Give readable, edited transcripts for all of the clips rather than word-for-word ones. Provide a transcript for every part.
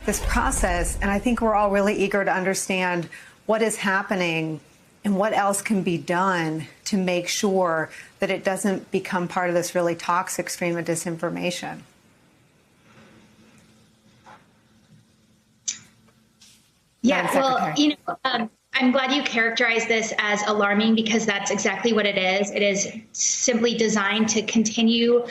this process, and I think we're all really eager to understand what is happening and what else can be done to make sure that it doesn't become part of this really toxic stream of disinformation. Yeah, well, I'm glad you characterize this as alarming, because that's exactly what it is. It is simply designed to continue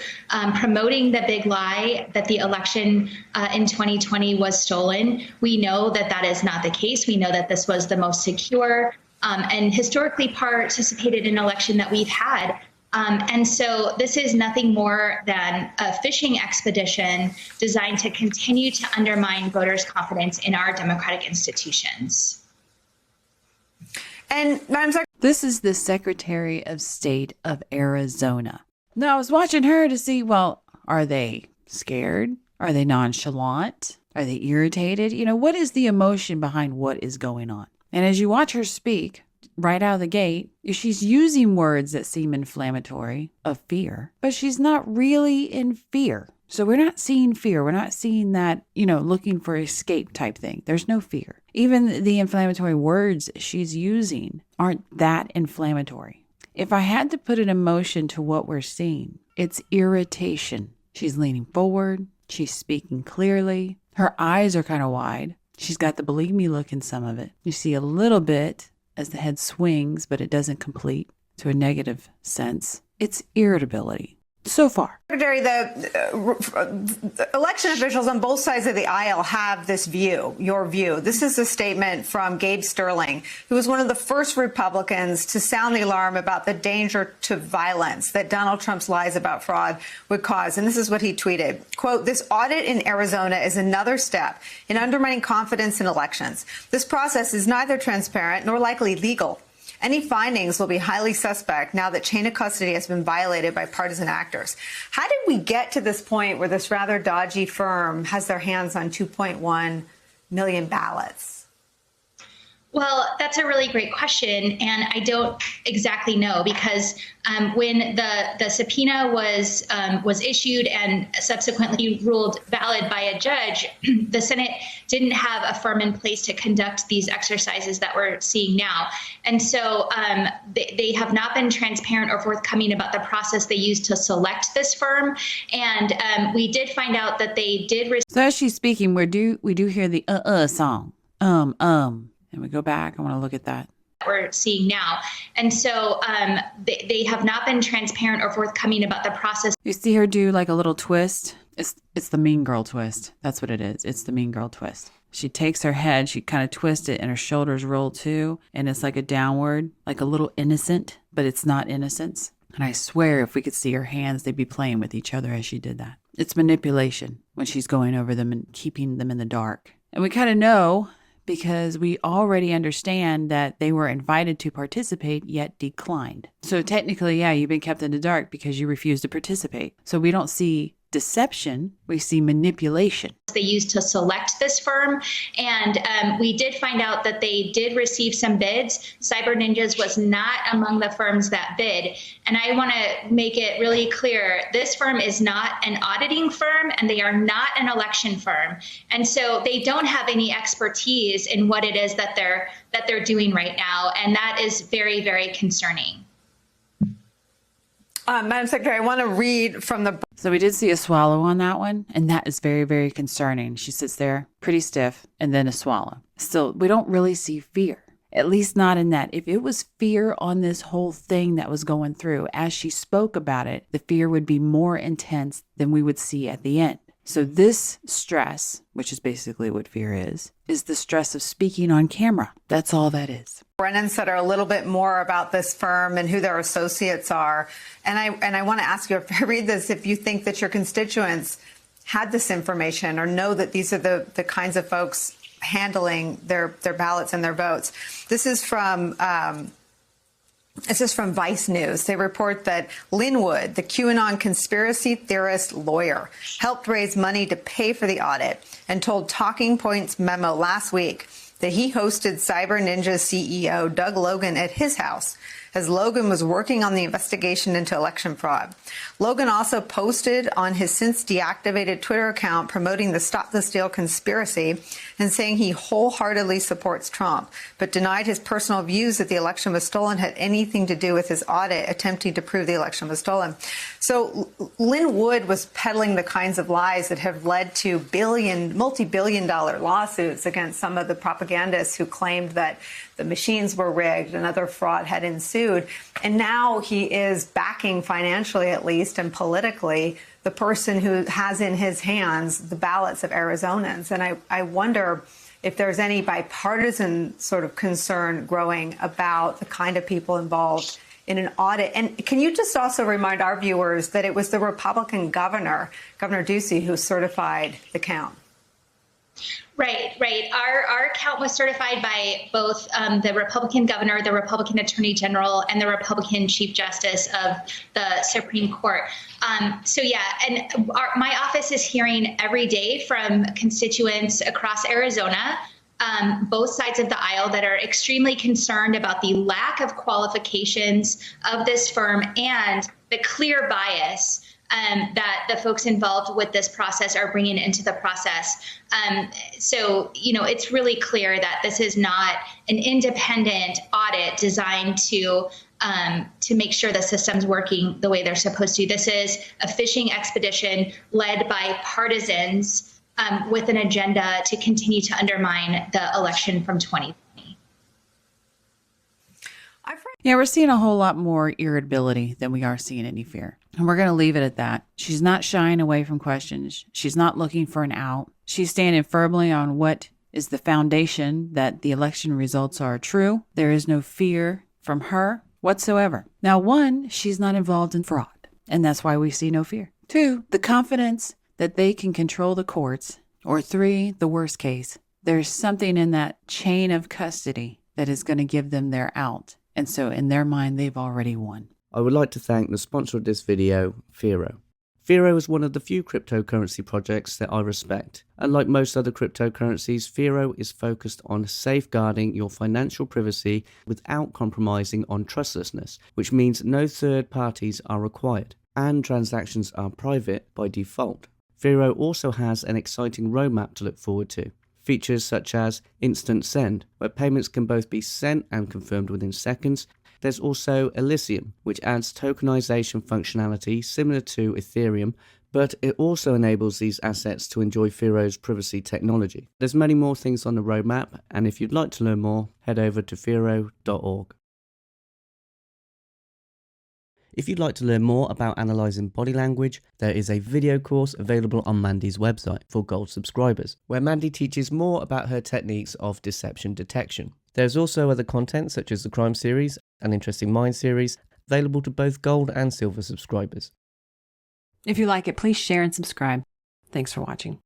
promoting the big lie that the election in 2020 was stolen. We know that that is not the case. We know that this was the most secure and historically participated in election that we've had. And so this is nothing more than a fishing expedition designed to continue to undermine voters' confidence in our democratic institutions. And this is the Secretary of State of Arizona. Now, I was watching her to see, well, are they scared? Are they nonchalant? Are they irritated? You know, what is the emotion behind what is going on? And as you watch her speak, right out of the gate, she's using words that seem inflammatory of fear, but she's not really in fear. So we're not seeing fear. We're not seeing that, looking for escape type thing. There's no fear. Even the inflammatory words she's using aren't that inflammatory. If I had to put an emotion to what we're seeing, it's irritation. She's leaning forward. She's speaking clearly. Her eyes are kind of wide. She's got the believe me look in some of it. You see a little bit as the head swings, but it doesn't complete to a negative sense. It's irritability. So far. Secretary, the election officials on both sides of the aisle have this view, your view. This is a statement from Gabe Sterling, who was one of the first Republicans to sound the alarm about the danger to violence that Donald Trump's lies about fraud would cause. And this is what he tweeted. Quote, "This audit in Arizona is another step in undermining confidence in elections. This process is neither transparent nor likely legal. Any findings will be highly suspect now that chain of custody has been violated by partisan actors." How did we get to this point where this rather dodgy firm has their hands on 2.1 million ballots? Well, that's a really great question, and I don't exactly know, because when the subpoena was issued and subsequently ruled valid by a judge, the Senate didn't have a firm in place to conduct these exercises that we're seeing now, and so they have not been transparent or forthcoming about the process they used to select this firm, and we did find out that they did. So as she's speaking, we do hear the song, And we go back. I want to look at that. We're seeing now. And so they have not been transparent or forthcoming about the process. You see her do like a little twist. It's the mean girl twist. That's what it is. It's the mean girl twist. She takes her head, she kind of twists it, and her shoulders roll too. And it's like a downward, like a little innocent, but it's not innocence. And I swear if we could see her hands, they'd be playing with each other as she did that. It's manipulation when she's going over them and keeping them in the dark. And we kind of know, because we already understand that they were invited to participate yet declined. So technically, yeah, you've been kept in the dark because you refused to participate. So we don't see deception, we see manipulation. They used to select this firm, and we did find out that they did receive some bids. Cyber Ninjas was not among the firms that bid, and I want to make it really clear, this firm is not an auditing firm, and they are not an election firm, and so they don't have any expertise in what it is that they're doing right now, and that is very, very concerning. Madam Secretary, I want to read from the... So we did see a swallow on that one, and that is very, very concerning. She sits there pretty stiff, and then a swallow. Still, we don't really see fear, at least not in that. If it was fear on this whole thing that was going through, as she spoke about it, the fear would be more intense than we would see at the end. So this stress, which is basically what fear is the stress of speaking on camera. That's all that is. Brennan said a little bit more about this firm and who their associates are. And I want to ask you, if I read this, if you think that your constituents had this information or know that these are the kinds of folks handling their ballots and their votes. This is from Vice News. They report that Linwood, the QAnon conspiracy theorist lawyer, helped raise money to pay for the audit and told Talking Points Memo last week that he hosted Cyber Ninja CEO Doug Logan at his house as Logan was working on the investigation into election fraud. Logan also posted on his since deactivated Twitter account promoting the Stop the Steal conspiracy and saying he wholeheartedly supports Trump, but denied his personal views that the election was stolen had anything to do with his audit attempting to prove the election was stolen. So Lynn Wood was peddling the kinds of lies that have led to multi-billion-dollar lawsuits against some of the propagandists who claimed that the machines were rigged and other fraud had ensued. And now he is backing, financially at least, and politically, the person who has in his hands the ballots of Arizonans. And I wonder if there's any bipartisan sort of concern growing about the kind of people involved in an audit. And can you just also remind our viewers that it was the Republican governor, Governor Ducey, who certified the count? Right. Our count was certified by both the Republican governor, the Republican attorney general, and the Republican chief justice of the Supreme Court. My office is hearing every day from constituents across Arizona, both sides of the aisle, that are extremely concerned about the lack of qualifications of this firm and the clear bias that the folks involved with this process are bringing into the process. It's really clear that this is not an independent audit designed to make sure the system's working the way they're supposed to. This is a fishing expedition led by partisans with an agenda to continue to undermine the election from 2020. Yeah, we're seeing a whole lot more irritability than we are seeing any fear. And we're going to leave it at that. She's not shying away from questions. She's not looking for an out. She's standing firmly on what is the foundation that the election results are true. There is no fear from her whatsoever. Now, 1, she's not involved in fraud, and that's why we see no fear. 2, the confidence that they can control the courts. Or 3, the worst case, there's something in that chain of custody that is going to give them their out. And so in their mind, they've already won. I would like to thank the sponsor of this video, Fero. Fero is one of the few cryptocurrency projects that I respect. Unlike most other cryptocurrencies, Fero is focused on safeguarding your financial privacy without compromising on trustlessness, which means no third parties are required, and transactions are private by default. Fero also has an exciting roadmap to look forward to. Features such as Instant Send, where payments can both be sent and confirmed within seconds. There's also Elysium, which adds tokenization functionality similar to Ethereum, but it also enables these assets to enjoy Fero's privacy technology. There's many more things on the roadmap, and if you'd like to learn more, head over to fero.org. If you'd like to learn more about analysing body language, there is a video course available on Mandy's website for Gold subscribers, where Mandy teaches more about her techniques of deception detection. There's also other content such as the Crime series and Interesting Minds series, available to both Gold and Silver subscribers. If you like it, please share and subscribe. Thanks for watching.